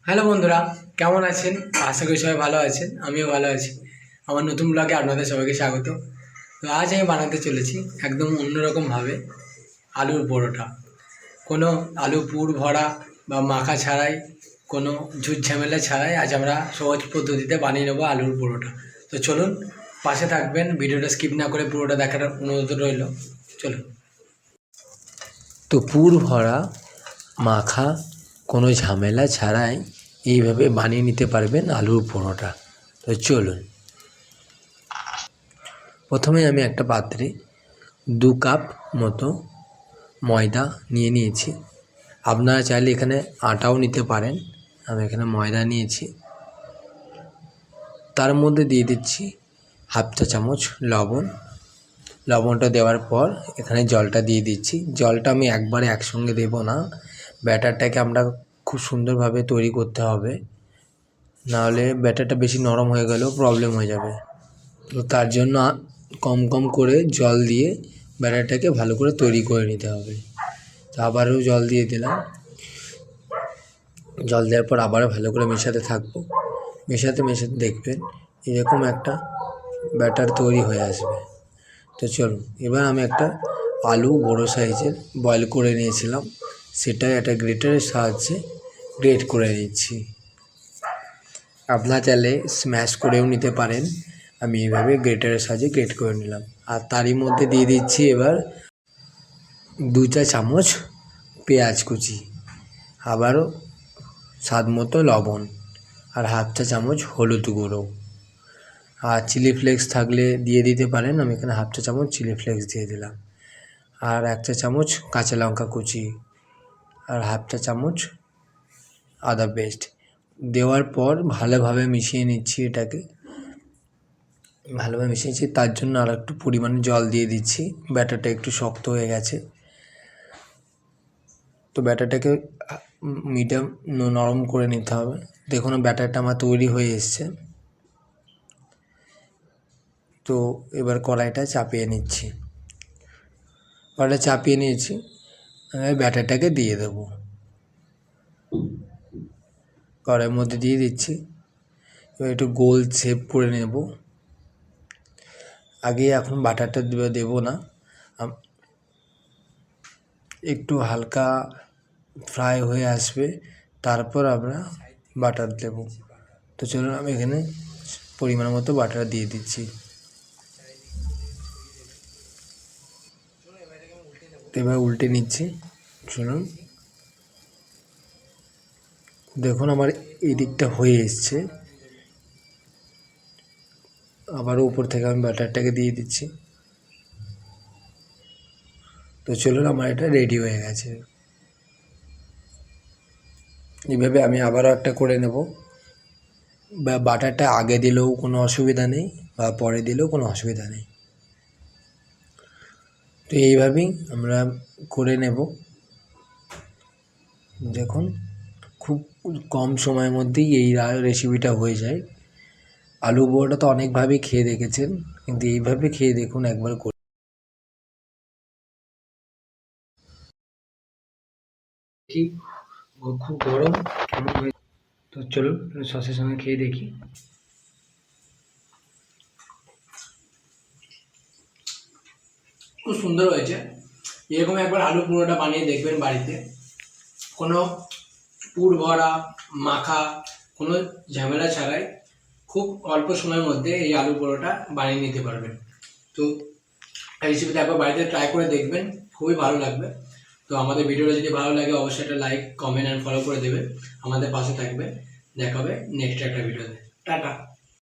Hello বন্ধুরা, কেমন আছেন? আশা করি সবাই ভালো আছেন। আমিও ভালো আছি। আমার নতুন ব্লগে আপনাদের সবাইকে স্বাগত। তো আজ আমি বানাতে চলেছি একদম অন্যরকমভাবে আলুর পরোটা। কোনো আলু পুর ভরা বা মাখা ছাড়াই, কোনো ঝুট ঝামেলা ছাড়াই আজ আমরা সহজ পদ্ধতিতে বানিয়ে নেবো আলুর পরোটা। তো চলুন, পাশে থাকবেন, ভিডিওটা স্কিপ না করে পুরোটা দেখার অনুরোধ রইল। চলুন। তো পুর ভরা মাখা কোনো ঝামেলা ছাড়াই এইভাবে বানিয়ে নিতে পারবেন আলুর পরোটা। তো চলুন, প্রথমে আমি একটা পাত্রে 2 কাপ মতো ময়দা নিয়ে নিয়েছি। আপনারা চাইলে এখানে আটাও নিতে পারেন। আমি এখানে ময়দা নিয়েছি। তার মধ্যে দিয়ে দিচ্ছি হাফ চা চামচ লবণ। লবণটা দেওয়ার পর এখানে জলটা দিয়ে দিচ্ছি। জলটা আমি একবারে একসঙ্গে দেব না, ব্যাটারটাকে আমরা খুব সুন্দরভাবে তৈরি করতে হবে, নাহলে ব্যাটারটা বেশি নরম হয়ে গেলেও প্রবলেম হয়ে যাবে। তো তার জন্য কম কম করে জল দিয়ে ব্যাটারটাকে ভালো করে তৈরি করে নিতে হবে। তো আবারও জল দিয়ে দিলাম। জল দেওয়ার পর আবারও ভালো করে মেশাতে থাকবো। মেশাতে মেশাতে দেখবেন এরকম একটা ব্যাটার তৈরি হয়ে আসবে। তো চলুন, এবার আমি একটা আলু বড় সাইজের বয়েল করে নিয়েছিলাম, সেটা একটা গ্রেটারের সাহায্যে গ্রেট করে নিচ্ছি। আপনারা চাইলে স্ম্যাশ করেও নিতে পারেন। আমি এইভাবে গ্রেটারের সাহায্যে গ্রেট করে নিলাম। আর তারই মধ্যে দিয়ে দিচ্ছি এবার 2 চা চামচ পেঁয়াজ কুচি, আবারও স্বাদ মতো লবণ, আর হাফ চা চামচ হলুদ গুঁড়ো। আর চিলি ফ্লেক্স থাকলে দিয়ে দিতে পারেন। আমি এখানে হাফ চা চামচ চিলি ফ্লেক্স দিয়ে দিলাম। আর 1 চা চামচ কাঁচা লঙ্কা কুচি, আর হাফ চা চামচ আদা পেস্ট দেওয়ার পর ভালোভাবে মিশিয়ে নিচ্ছি। এটাকে ভালোভাবে মিশিয়েছি, তার জন্য আর একটু পরিমাণে জল দিয়ে দিচ্ছি। ব্যাটারটা একটু শক্ত হয়ে গেছে, তো ব্যাটারটাকে মিডিয়াম নরম করে নিতে হবে। দেখুন ব্যাটারটা আমার তৈরি হয়ে এসছে। তো এবার কড়াইটা চাপিয়ে নিচ্ছি। কড়াইটা চাপিয়ে নিয়েছি, ব্যাটারটাকে দিয়ে দেবো। কড়াইয়ের মধ্যে দিয়ে দিচ্ছি। এবার একটু গোল শেপ করে নেব। আগে এখন বাটারটা দেবো না, একটু হালকা ফ্রাই হয়ে আসবে, তারপর আমরা বাটার দেব। তো চলুন, আমি এখানে পরিমাণ মতো বাটার দিয়ে দিচ্ছি। তো এবার উল্টে নিচ্ছি। শুনুন, দেখুন আমার এই দিকটা হয়ে এসছে। আবারও উপর থেকে আমি বাটারটাকে দিয়ে দিচ্ছি। তো চলুন, আমার এটা রেডি হয়ে গেছে। এইভাবে আমি আবারও একটা করে নেব। বা বাটারটা আগে দিলেও কোনো অসুবিধা নেই, বা পরে দিলেও কোনো অসুবিধা নেই। তো এইভাবেই আমরা করে নেব। দেখুন, খুব কম সময়ের মধ্যেই এই রেসিপিটা হয়ে যায়। আলু পরোটা তো অনেকভাবেই খেয়ে দেখেছেন, কিন্তু এইভাবে খেয়ে দেখুন একবার করে। কি খুব গরম কেমন হয়ে, তো চলুন সসের সঙ্গে খেয়ে দেখি। খুব সুন্দর হয়েছে। এরকম একবার আলু পুরোটা বানিয়ে দেখবেন বাড়িতে। কোনো পুর ভরা মাখা, কোনো ঝামেলা ছাড়াই খুব অল্প সময়ের মধ্যে এই আলু পরোটা বানিয়ে নিতে পারবেন। তো এই রেসিপিটা একবার বাড়িতে ট্রাই করে দেখবেন, খুবই ভালো লাগবে। তো আমাদের ভিডিওটা যদি ভালো লাগে অবশ্যই একটা লাইক, কমেন্ট অ্যান্ড ফলো করে দেবেন। আমাদের পাশে থাকবে। দেখা হবে নেক্সট একটা ভিডিওতে। টাটা।